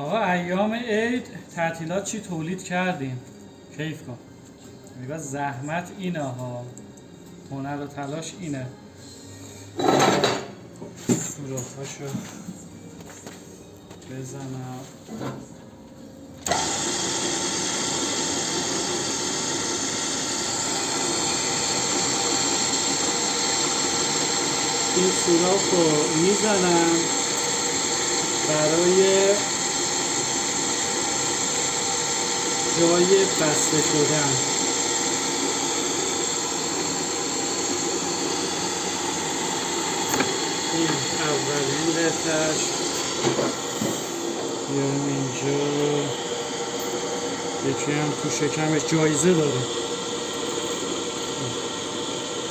آقا ایام عید تعطیلات چی تولید کردیم؟ کیف کن. نگاه زحمت اینه ها، هنر و تلاش اینه. سوراخ‌هاشو بزنم. این سوراخ رو میزنم برای جای بسته شدن. این اولین قطعه‌اش، بیارم اینجا. یکی هم تو شکمش جایزه داره،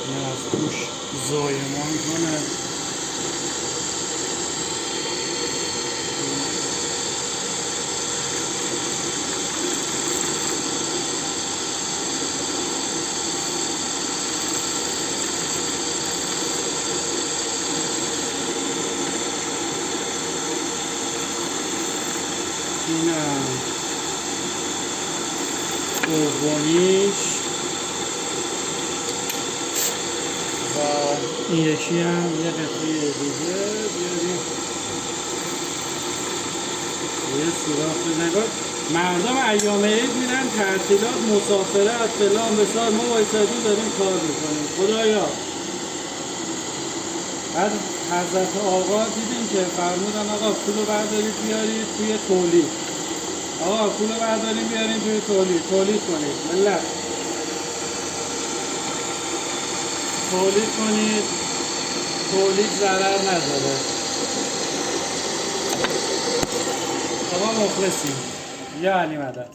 این از توش زایمان کنه. اینم دومیش و این یکی هم یه قطعه دیگه بیاریم یه سوراخ بزنیم. مردم ایام عید میرن تعطیلات، مسافرت فلان بسار، ما وایسادیم داریم کار میکنیم. خدایا بعد حضرت آقا دیدیم که فرمودن آقا پولو بردارید بیارید توی تولید. آقا پولو بردارید بیارید توی تولید کنید. ملت تولید کنید، تولید ضرر نداره. آقا مخلصیم. یا علی مدد.